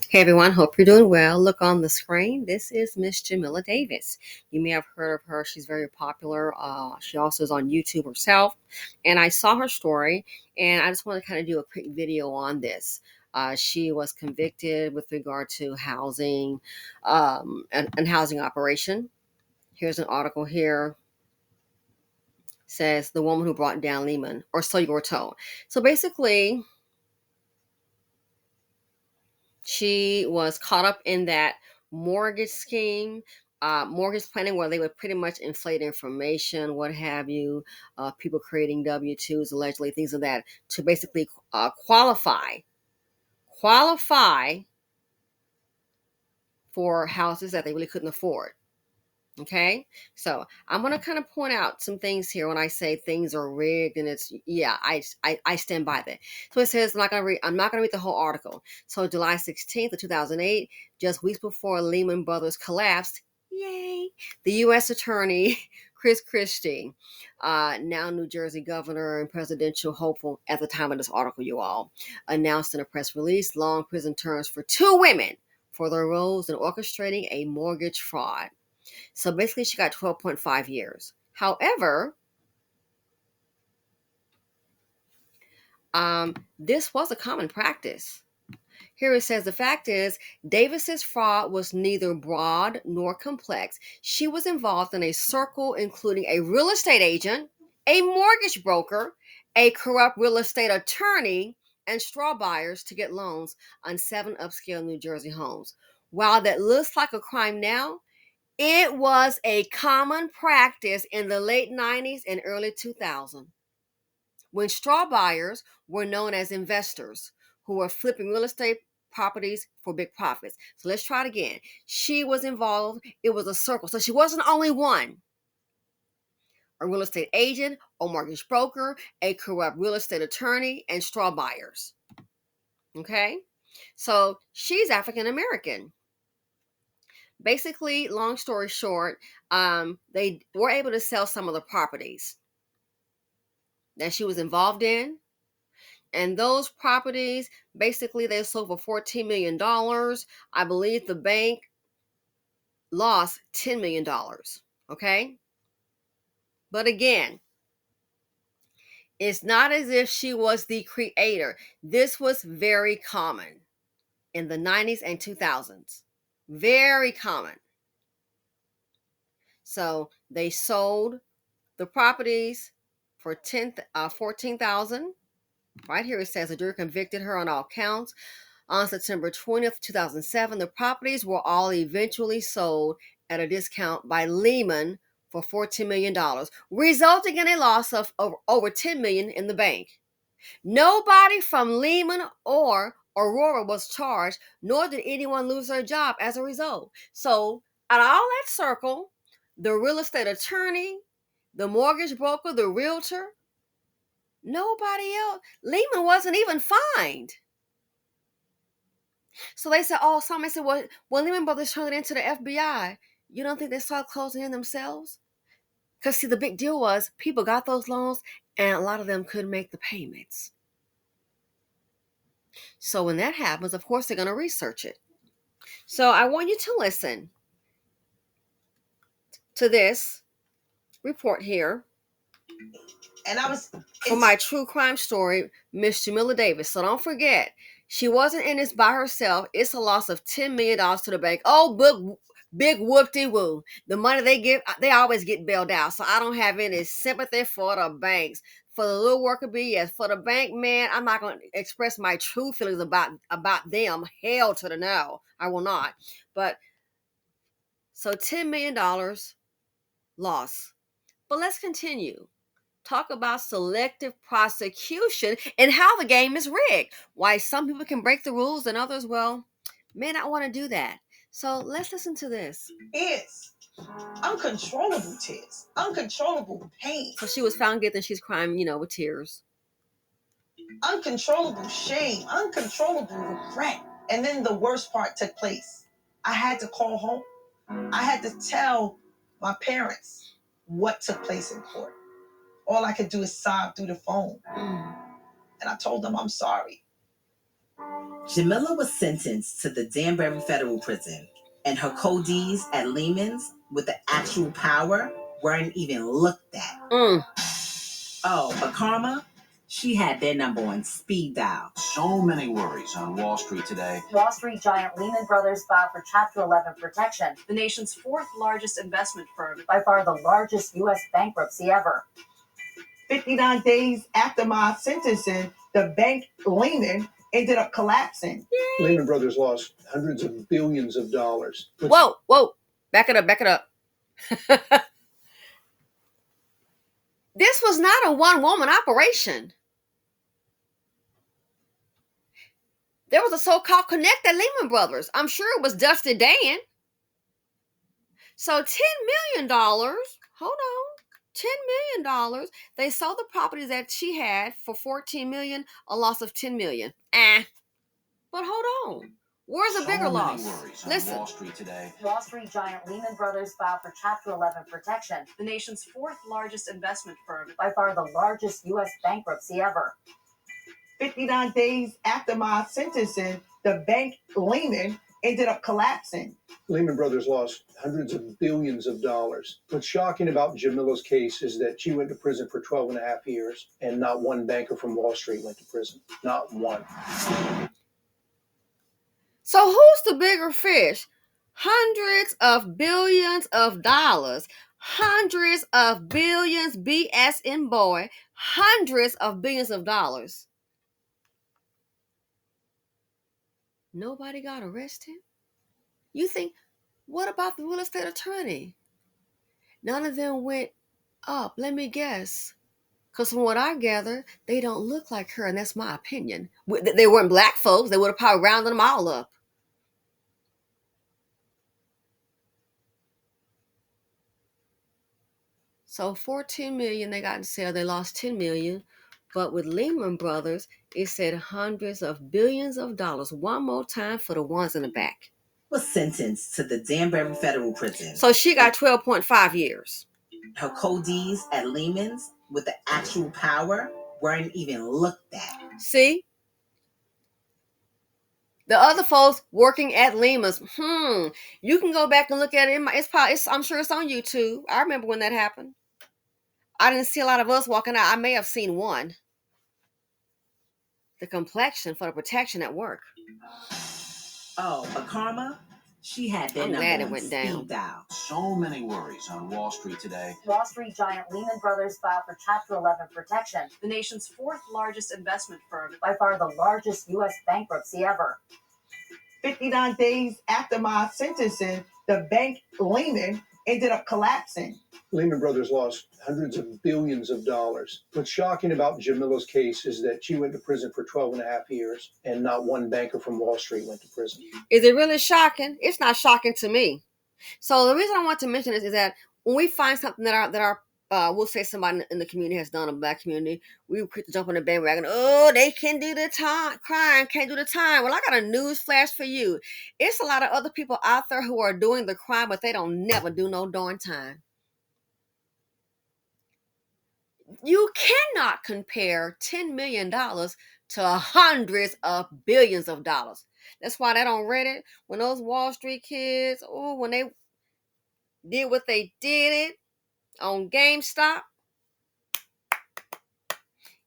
Hey everyone, hope you're doing well. Look on the screen. This is Miss Jamila Davis. You may have heard of her. She's very popular. She also is on YouTube herself. And I saw her story, and I just want to kind of do a quick video on this. She was convicted with regard to housing and housing operation. Here's an article here. Says the woman who brought down Lehman, or so you were told. So basically, she was caught up in that mortgage scheme, mortgage planning, where they would pretty much inflate information, what have you, people creating W-2s, allegedly, things of that, to basically qualify for houses that they really couldn't afford. Okay, so I'm gonna kind of point out some things here when I say things are rigged, and it's yeah, I stand by that. So it says I'm not gonna read the whole article. So July 16th of 2008, just weeks before Lehman Brothers collapsed, yay, the U.S. Attorney Chris Christie, now New Jersey governor and presidential hopeful at the time of this article, you all, announced in a press release long prison terms for two women for their roles in orchestrating a mortgage fraud. So basically, she got 12.5 years. However, this was a common practice. Here it says the fact is, Davis's fraud was neither broad nor complex. She was involved in a circle including a real estate agent, a mortgage broker, a corrupt real estate attorney, and straw buyers to get loans on seven upscale New Jersey homes. While that looks like a crime now, it was a common practice in the late 90s and early 2000s when straw buyers were known as investors who were flipping real estate properties for big profits. So let's try it again. She was involved, it was a circle. So she wasn't only one, a real estate agent or mortgage broker, a corrupt real estate attorney, and straw buyers. Okay? So she's African American. Basically, long story short, they were able to sell some of the properties that she was involved in. And those properties, basically, they sold for $14 million. I believe the bank lost $10 million. Okay. But again, it's not as if she was the creator. This was very common in the 90s and 2000s. Very common. So they sold the properties for 14,000. Right here it says the jury convicted her on all counts. On September 20th, 2007, the properties were all eventually sold at a discount by Lehman for $14 million, resulting in a loss of over $10 million in the bank. Nobody from Lehman or Aurora was charged, nor did anyone lose their job as a result. So, out of all that circle, the real estate attorney, the mortgage broker, the realtor, nobody else. Lehman wasn't even fined. So they said, oh, somebody said, well, Lehman Brothers turned it into the FBI. You don't think they started closing in themselves? Because, see, the big deal was people got those loans and a lot of them couldn't make the payments. So when that happens, of course, they're going to research it. So I want you to listen to this report here. And I was for my true crime story, Miss Jamila Davis. So don't forget, she wasn't in this by herself. It's a loss of $10 million to the bank. Oh, big whoop-de-woo. The money they give, they always get bailed out. So I don't have any sympathy for the banks. For the little worker bee, yes. For the bank, man, I'm not going to express my true feelings about them. Hell to the no. I will not. But so $10 million loss. But let's continue. Talk about selective prosecution and how the game is rigged. Why some people can break the rules and others, well, may not want to do that. So let's listen to this. It's uncontrollable tears, uncontrollable pain. So she was found guilty and she's crying, with tears. Uncontrollable shame, uncontrollable regret. And then the worst part took place. I had to call home. I had to tell my parents what took place in court. All I could do is sob through the phone. And I told them I'm sorry. Jamila was sentenced to the Danbury Federal Prison, and her codees at Lehman's with the actual power weren't even looked at. Oh, but Karma, she had their number on speed dial. So many worries on Wall Street today. Wall Street giant Lehman Bros filed for Chapter 11 protection. The nation's fourth largest investment firm. By far the largest U.S. bankruptcy ever. 59 days after my sentencing, the bank Lehman ended up collapsing. Lehman Brothers lost hundreds of billions of dollars. Whoa. Back it up. This was not a one-woman operation. There was a so-called connect at Lehman Brothers. I'm sure it was Dusty Dan. So $10 million, hold on, $10 million. They sold the properties that she had for $14 million, a loss of $10 million. But hold on. Where's the bigger loss? Listen. Wall Street today. Wall Street giant Lehman Brothers filed for Chapter 11 protection. The nation's fourth largest investment firm. By far the largest U.S. bankruptcy ever. 59 days after my sentencing, the bank Lehman ended up collapsing. Lehman Brothers lost hundreds of billions of dollars. What's shocking about Jamila's case is that she went to prison for 12 and a half years, and not one banker from Wall Street went to prison. Not one. So who's the bigger fish? Hundreds of billions of dollars. Hundreds of billions, BS in boy. Hundreds of billions of dollars. Nobody got arrested? You think, what about the real estate attorney? None of them went up, let me guess. Because from what I gather, they don't look like her, and that's my opinion. They weren't black folks. They would have probably rounded them all up. So $14 million they got in sale. They lost $10 million. But with Lehman Brothers, it said hundreds of billions of dollars. One more time for the ones in the back. Was sentenced to the Danbury Federal Prison. So she got 12.5 years. Her codees at Lehman's with the actual power weren't even looked at. See? The other folks working at Lehman's, you can go back and look at it. I'm sure it's on YouTube. I remember when that happened. I didn't see a lot of us walking out. I may have seen one. The complexion for the protection at work. Oh, but Karma, she had their number glad it on went speed down. dial. So many worries on Wall Street today. Wall Street giant Lehman Brothers filed for Chapter 11 protection. The nation's fourth largest investment firm. By far the largest U.S. bankruptcy ever. 59 days after my sentencing, the bank Lehman ended up collapsing. Lehman Brothers lost hundreds of billions of dollars. What's shocking about Jamila's case is that she went to prison for 12 and a half years, and not one banker from Wall Street went to prison. Is it really shocking? It's not shocking to me. So the reason I want to mention this is that when we find something that our we'll say somebody in the community has done, a black community, we quick to jump on the bandwagon. Oh, they can do the crime, can't do the time. Well, I got a news flash for you. It's a lot of other people out there who are doing the crime, but they don't never do no darn time. You cannot compare $10 million to hundreds of billions of dollars. That's why that on Reddit, when those Wall Street kids, when they did what they did on GameStop,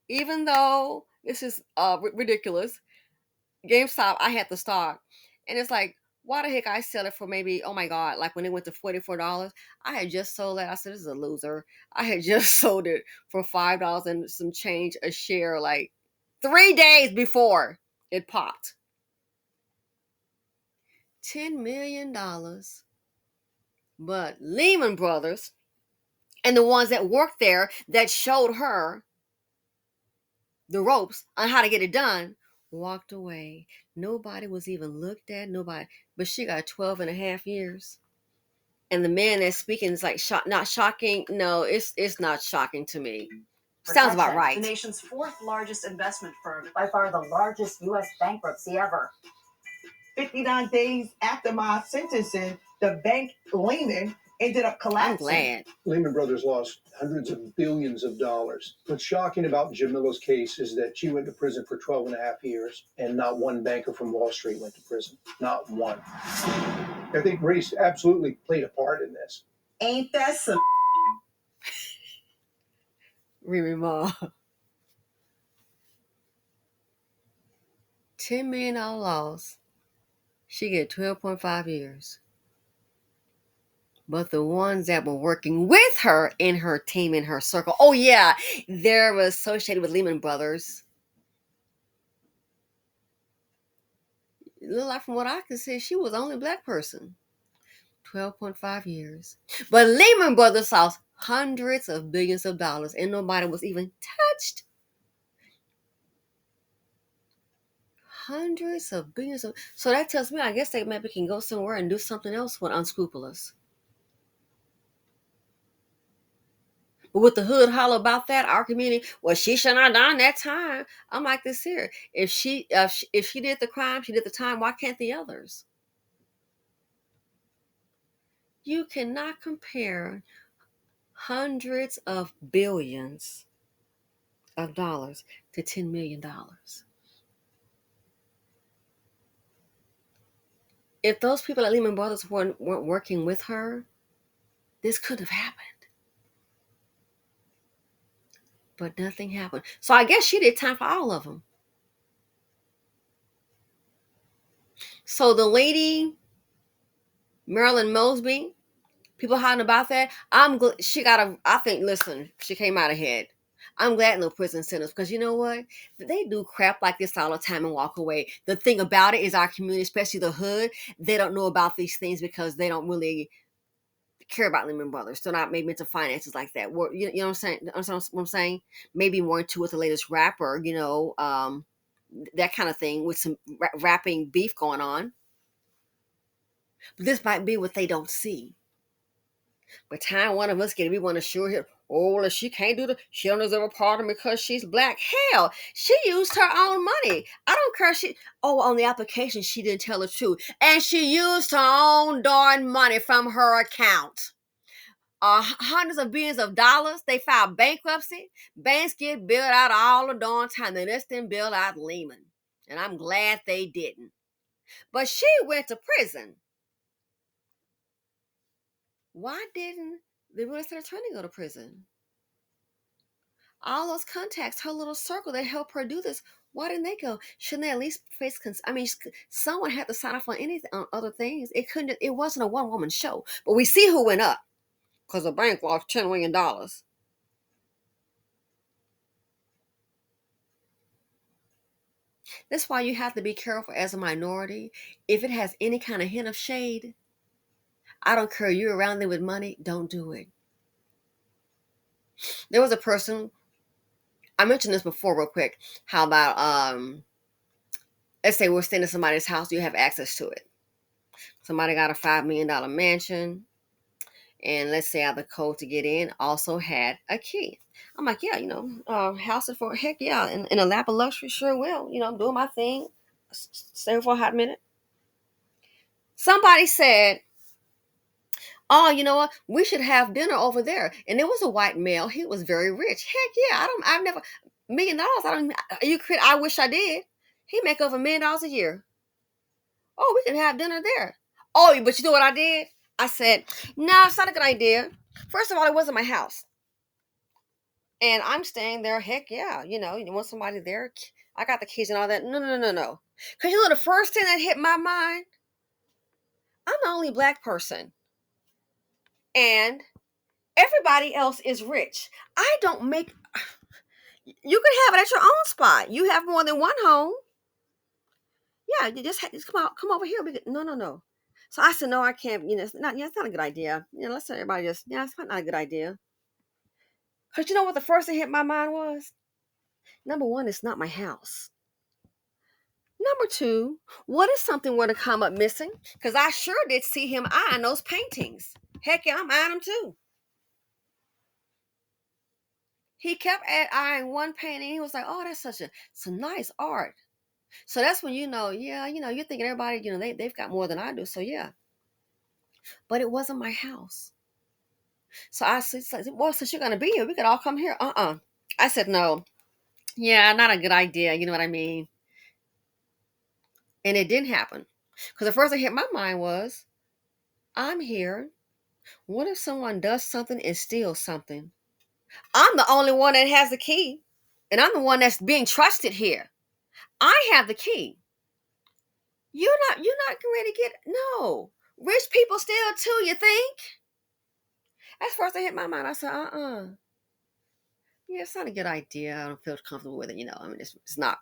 even though this is ridiculous, GameStop, I had to stock. And it's like, why the heck I sell it for maybe, oh my God, like when it went to $44, I had just sold that. I said, this is a loser. I had just sold it for $5 and some change a share like 3 days before it popped. $10 million. But Lehman Brothers and the ones that worked there that showed her the ropes on how to get it done walked away. Nobody was even looked at. Nobody. But she got 12 and a half years. And the man that's speaking is like not shocking. No, it's not shocking to me. Sounds about right. The nation's fourth largest investment firm. By far the largest U.S. bankruptcy ever. 59 days after my sentencing, the bank Lehman ended up collapsing. I'm glad. Lehman Brothers lost hundreds of billions of dollars. What's shocking about Jamila's case is that she went to prison for 12 and a half years, and not one banker from Wall Street went to prison. Not one. I think race absolutely played a part in this. Ain't that some? Remy Ma. $10 million loss. She get 12.5 years. But the ones that were working with her in her team, in her circle, oh yeah, they were associated with Lehman Brothers. It looked like, from what I can see, she was the only black person. 12.5 years. But Lehman Brothers lost hundreds of billions of dollars, and nobody was even touched. Hundreds of billions of... So that tells me, I guess they maybe can go somewhere and do something else with unscrupulous. But with the hood holler about that, our community, well, she should not have done that time. I'm like this here. If she did the crime, she did the time, why can't the others? You cannot compare hundreds of billions of dollars to $10 million. If those people at Lehman Brothers weren't working with her, this could have happened. But nothing happened. So I guess she did time for all of them. So the lady, Marilyn Mosby, people hollering about that. Listen, she came out ahead. I'm glad no prison sentence, because you know what? They do crap like this all the time and walk away. The thing about it is our community, especially the hood, they don't know about these things because they don't really care about Lehman Brothers. They're not maybe into finances like that. You know what I'm saying? What I'm saying? Maybe more into with the latest rapper, that kind of thing, with some rapping beef going on. But this might be what they don't see. By the time one of us we want to assure her, oh, well, she can't do she don't deserve a pardon because she's black. Hell, she used her own money. I don't care. On the application, she didn't tell the truth. And she used her own darn money from her account. Hundreds of billions of dollars. They filed bankruptcy. Banks get bailed out all the darn time. They just didn't bail out Lehman. And I'm glad they didn't. But she went to prison. Why didn't the real estate attorney go to prison? All those contacts, her little circle that helped her do this, why didn't they go? Shouldn't they at least face? Someone had to sign off on anything, on other things. It wasn't a one-woman show. But we see who went up, because the bank lost $10 million. That's why you have to be careful as a minority. If it has any kind of hint of shade, I don't care, you're around there with money, don't do it. There was a person, I mentioned this before real quick, how about, let's say we're staying in somebody's house, you have access to it. Somebody got a $5 million mansion, and let's say I have the code to get in, also had a key. I'm like, yeah, house it for, heck yeah, in a lap of luxury, sure will. I'm doing my thing, stay for a hot minute. Somebody said, oh, you know what? We should have dinner over there. And it was a white male. He was very rich. Heck yeah. I've never, $1 million. I wish I did. He make over $1 million a year. Oh, we can have dinner there. Oh, but you know what I did? I said, no, it's not a good idea. First of all, it wasn't my house. And I'm staying there. Heck yeah. You want somebody there? I got the keys and all that. No. Because the first thing that hit my mind, I'm the only black person. And everybody else is rich. I don't make... You can have it at your own spot. You have more than one home. Yeah, you just come over here. No. So I said, no, I can't. It's not a good idea. Let's let everybody it's not a good idea. Because you know what the first thing hit my mind was? Number one, it's not my house. Number two, what if something were to come up missing? Because I sure did see him eyeing those paintings. Heck yeah, I'm eyeing them too. He kept eyeing one painting. He was like, oh, that's some nice art. So that's when you're thinking everybody, they've got more than I do. So yeah. But it wasn't my house. So I said, well, since you're going to be here, we could all come here. I said, no. Yeah, not a good idea. You know what I mean? And it didn't happen. Because the first thing hit my mind was, I'm here. What if someone does something and steals something? I'm the only one that has the key. And I'm the one that's being trusted here. I have the key. You're not ready to get, no. Rich people steal too, you think? That's first thing hit my mind. I said, yeah, it's not a good idea. I don't feel comfortable with it. I mean, it's not,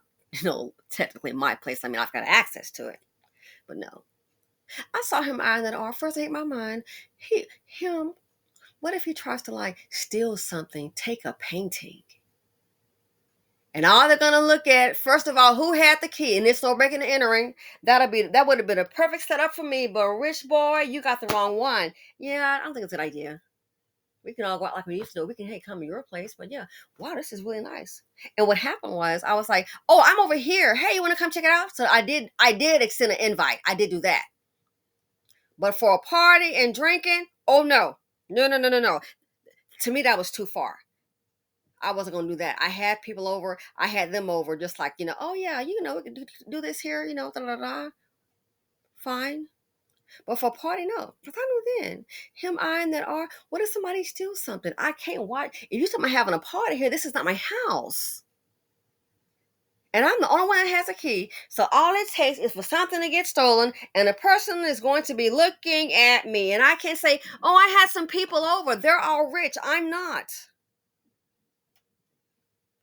technically my place. I mean, I've got access to it. But no. I saw him eyeing that arm. First thing hit my mind, him, what if he tries to like steal something, take a painting? And all they're gonna look at, first of all, who had the key, and it's no breaking and entering. That would have been a perfect setup for me. But rich boy, you got the wrong one. Yeah, I don't think it's a good idea. We can all go out like we used to. We can, hey, come to your place. But yeah, wow, this is really nice. And what happened was, I was like, oh, I'm over here. Hey, you want to come check it out? So I did extend an invite. I did do that. But for a party and drinking, oh no. No. To me, that was too far. I wasn't going to do that. I had people over. I had them over just like, oh yeah, we can do this here, da-da-da. Fine. But for a party, no. Because I knew then, him eyeing that R, what if somebody steals something? I can't watch. If you're talking about having a party here, this is not my house. And I'm the only one that has a key. So all it takes is for something to get stolen, and the person is going to be looking at me. And I can't say, oh, I had some people over. They're all rich. I'm not.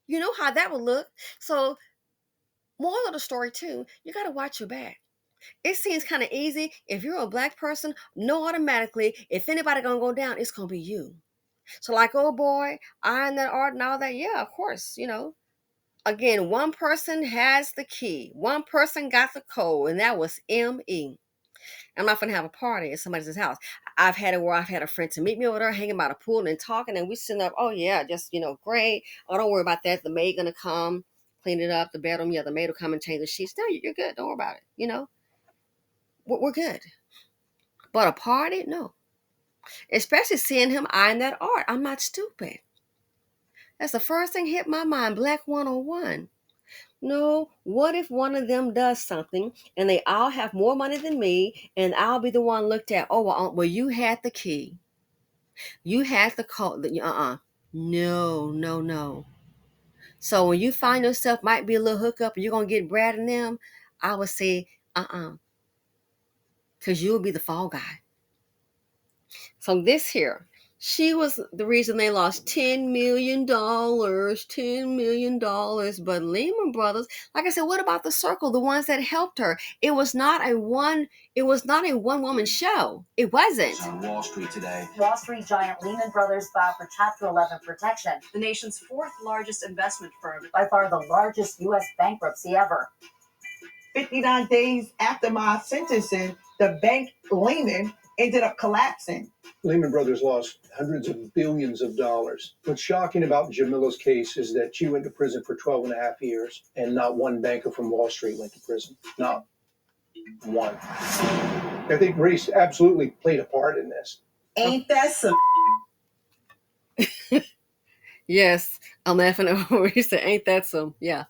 You know how that would look. So, moral of the story, too, you got to watch your back. It seems kind of easy. If you're a black person, know automatically, if anybody going to go down, it's going to be you. So like, oh boy, eyeing that art and all that. Yeah, of course, Again, one person has the key. One person got the code, and that was M.E. I'm not going to have a party at somebody's house. I've had it where I've had a friend to meet me over there, hanging by the pool and talking, and we sitting up, oh yeah, just, great. Oh, don't worry about that. The maid going to come, clean it up, the bedroom. Yeah, the maid will come and change the sheets. No, you're good. Don't worry about it. We're good. But a party? No. Especially seeing him eyeing that art. I'm not stupid. That's the first thing hit my mind. Black 101. No, what if one of them does something and they all have more money than me and I'll be the one looked at? Oh, well, you had the key. You had the code. No. So when you find yourself might be a little hookup and you're going to get Brad and them, I would say, because you'll be the fall guy. So this here, she was the reason they lost $10 million. $10 million. But Lehman Brothers, like I said, what about the circle? The ones that helped her. It was not a one woman show. It wasn't. On Wall Street today. Wall Street giant Lehman Brothers filed for Chapter 11 protection. The nation's fourth largest investment firm. By far the largest U.S. bankruptcy ever. 59 days after my sentencing, the bank Lehman ended up collapsing. Lehman Brothers lost hundreds of billions of dollars. What's shocking about Jamila's case is that she went to prison for 12 and a half years, and not one banker from Wall Street went to prison. Not one. I think race absolutely played a part in this. Ain't that some? Yes, I'm laughing at what you said. Ain't that some? Yeah.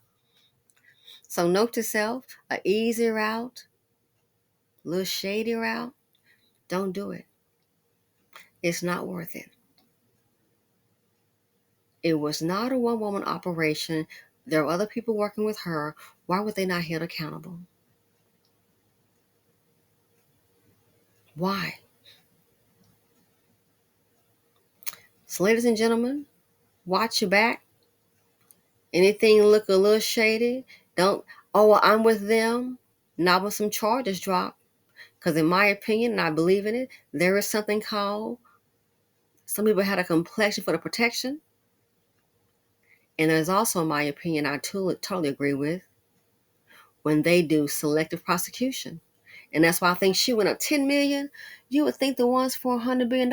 So note to self, an easy route, a little shady route, don't do it. It's not worth it. It was not a one-woman operation. There are other people working with her. Why would they not held accountable? Why? So ladies and gentlemen, watch your back. Anything look a little shady, don't, oh, well, I'm with them, not when some charges drop. Because in my opinion, and I believe in it, there is something called, some people had a complexion for the protection. And there's also, in my opinion, I totally agree with, when they do selective prosecution. And that's why I think she went up 10 million. You would think the ones for $100 billion.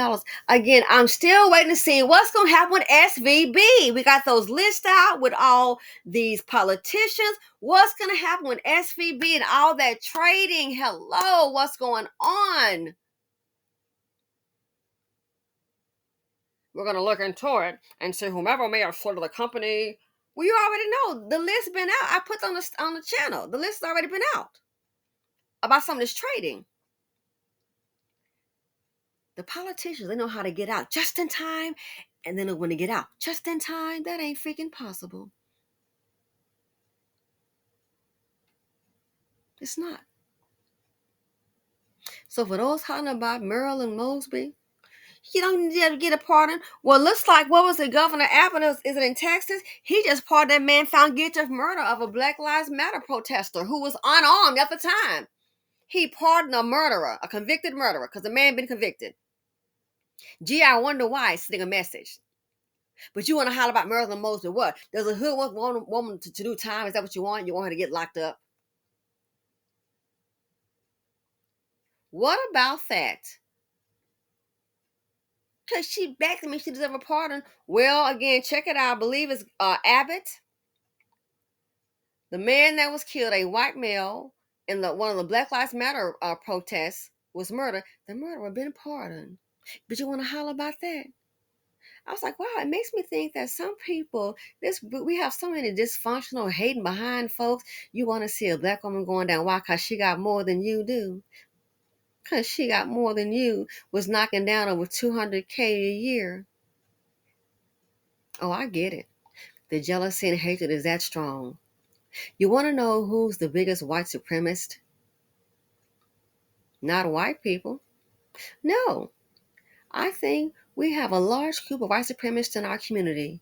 Again, I'm still waiting to see what's going to happen with SVB. We got those lists out with all these politicians. What's going to happen with SVB and all that trading? Hello, what's going on? We're going to look into it and see whomever may have sold the company. Well, you already know. The list's been out. I put on the channel. The list has already been out about some of this trading. The politicians, they know how to get out just in time. And then when they get out just in time, that ain't freaking possible. It's not. So for those talking about Marilyn Mosby, you don't need to get a pardon. Well, looks like, what was it, Governor Abbott, is it in Texas? He just pardoned that man found guilty of murder of a Black Lives Matter protester who was unarmed at the time. He pardoned a murderer, a convicted murderer, because the man been convicted. Gee, I wonder why. Sending a message. But you want to holler about Marilyn Mosby? What? Does a hood want woman to do time? Is that what you want? You want her to get locked up? What about that? Because she begged me, she deserves a pardon. Well, again, check it out. I believe it's Abbott, the man that was killed, a white male, in one of the Black Lives Matter protests, was murdered. The murderer been pardoned. But you want to holler about that? I was like, wow, it makes me think that some people, we have so many dysfunctional, hating behind folks. You want to see a Black woman going down. Why? Because she got more than you do. Because she got more than you, was knocking down over $200K a year. Oh, I get it. The jealousy and hatred is that strong. You want to know who's the biggest white supremacist? Not white people. No. I think we have a large group of white supremacists in our community,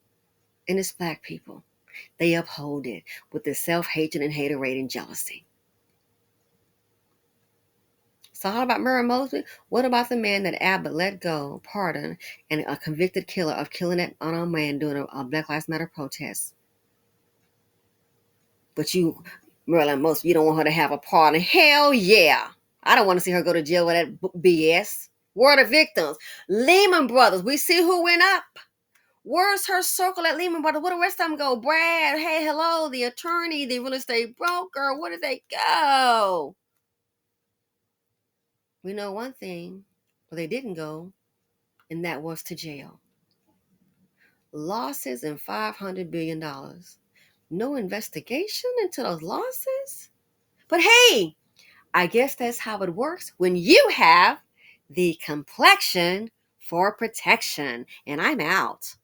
and it's Black people. They uphold it with the self-hatred and haterade and jealousy. So how about Murray Mosby? What about the man that Abbott let go, pardoned, and a convicted killer of killing that unarmed man during a Black Lives Matter protest? But you, Marilyn Mosby, you don't want her to have a pardon. Hell yeah. I don't want to see her go to jail with that BS. Where are the victims? Lehman Brothers. We see who went up. Where's her circle at Lehman Brothers? Where the rest of them go? Brad, hey, hello, the attorney, the real estate broker. Where did they go? We know one thing, but they didn't go, and that was to jail. Losses in $500 billion. No investigation into those losses? But hey, I guess that's how it works when you have the complexion for protection. And I'm out.